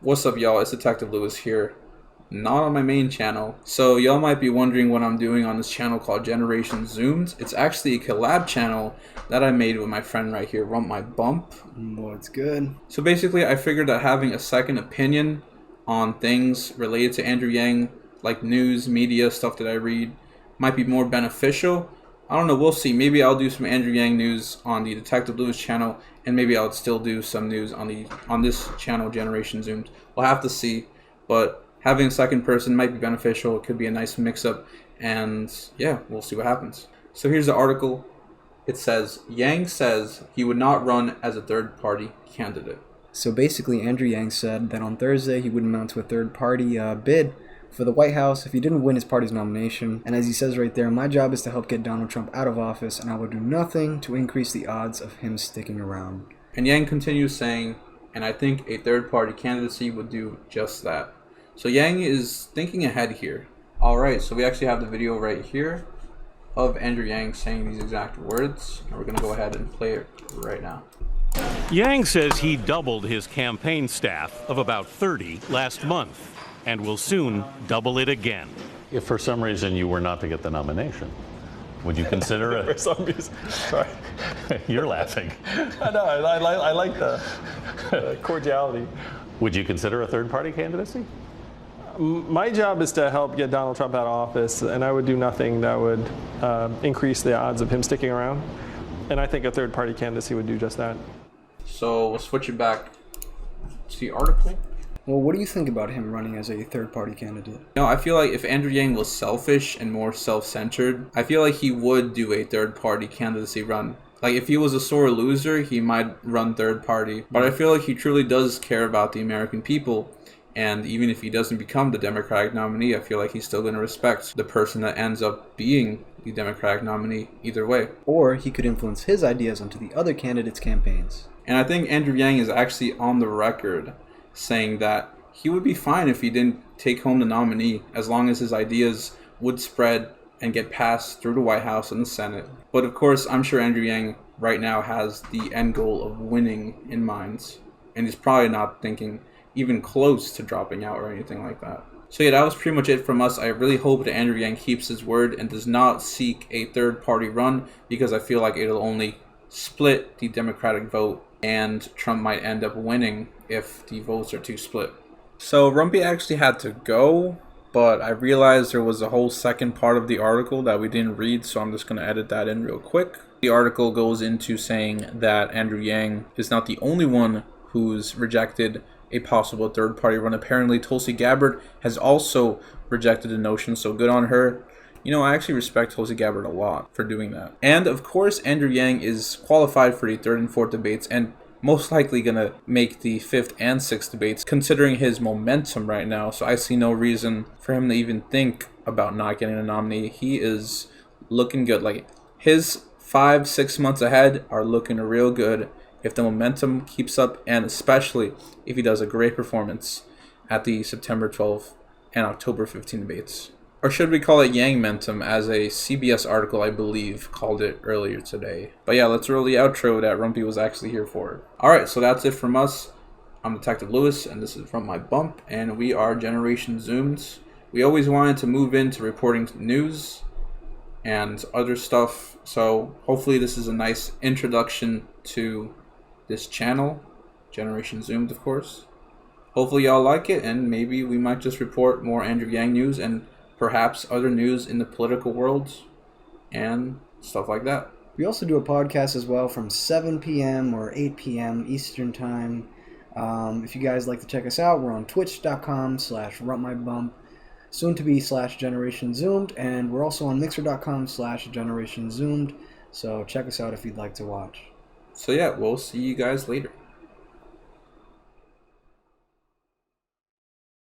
What's up, y'all? It's Detective Lewis here. Not on my main channel. So y'all might be wondering what I'm doing on this channel called Generation Zoomed. It's actually a collab channel that I made with my friend right here, RumpMyBump. What's good? So basically, I figured that having a second opinion on things related to Andrew Yang, like news, media, stuff that I read, might be more beneficial. I don't know, we'll see. Maybe I'll do some Andrew Yang news on the Detective Lewis channel, and maybe I'll still do some news on this channel, Generation Zoomed. We'll have to see, but having a second person might be beneficial. It could be a nice mix-up, and yeah, we'll see what happens. So here's the article. It says, Yang says he would not run as a third-party candidate. So basically, Andrew Yang said that on Thursday he would mount to a third-party bid for the White House if he didn't win his party's nomination. And as he says right there, my job is to help get Donald Trump out of office, and I will do nothing to increase the odds of him sticking around. And Yang continues saying, and I think a third-party candidacy would do just that. So Yang is thinking ahead here. Alright, so we actually have the video right here of Andrew Yang saying these exact words, and we're going to go ahead and play it right now. Yang says he doubled his campaign staff of about 30 last month and will soon double it again. If for some reason you were not to get the nomination, would you consider it? For some reason, sorry. You're laughing. I know, I like the cordiality. Would you consider a third-party candidacy? My job is to help get Donald Trump out of office, and I would do nothing that would increase the odds of him sticking around. And I think a third-party candidacy would do just that. So we'll switch it back to the article. Well, what do you think about him running as a third-party candidate? No, I feel like if Andrew Yang was selfish and more self-centered, I feel like he would do a third-party candidacy run. Like, if he was a sore loser, he might run third-party. But I feel like he truly does care about the American people. And even if he doesn't become the Democratic nominee, I feel like he's still going to respect the person that ends up being the Democratic nominee either way. Or he could influence his ideas onto the other candidates' campaigns. And I think Andrew Yang is actually on the record saying that he would be fine if he didn't take home the nominee, as long as his ideas would spread and get passed through the White House and the Senate. But of course, I'm sure Andrew Yang right now has the end goal of winning in mind, and he's probably not thinking even close to dropping out or anything like that. So yeah, that was pretty much it from us. I really hope that Andrew Yang keeps his word and does not seek a third-party run, because I feel like it'll only split the Democratic vote, and Trump might end up winning if the votes are too split. So Rumpy actually had to go, but I realized there was a whole second part of the article that we didn't read, so I'm just going to edit that in real quick. The article goes into saying that Andrew Yang is not the only one who's rejected a possible third-party run. Apparently, Tulsi Gabbard has also rejected the notion, so good on her. You know, I actually respect Tulsi Gabbard a lot for doing that. And of course, Andrew Yang is qualified for the third and fourth debates, and most likely gonna make the fifth and sixth debates, considering his momentum right now. So I see no reason for him to even think about not getting a nominee. He is looking good. Like, his 5-6 months ahead are looking real good if the momentum keeps up, and especially if he does a great performance at the September 12th and October 15 debates. Or should we call it Yang-mentum, as a CBS article, I believe, called it earlier today. But yeah, let's roll the outro that Rumpy was actually here for. Alright, so that's it from us. I'm Detective Lewis, and this is RumpMyBump, and we are Generation Zoomed. We always wanted to move into reporting news and other stuff, so hopefully this is a nice introduction to this channel, Generation Zoomed, of course. Hopefully y'all like it, and maybe we might just report more Andrew Yang news and perhaps other news in the political world and stuff like that. We also do a podcast as well from 7 p.m. or 8 p.m. Eastern Time. If you guys like to check us out, we're on twitch.com/RumpMyBump, soon to be /Generation Zoomed, and we're also on mixer.com/Generation Zoomed. So check us out if you'd like to watch. So yeah, we'll see you guys later.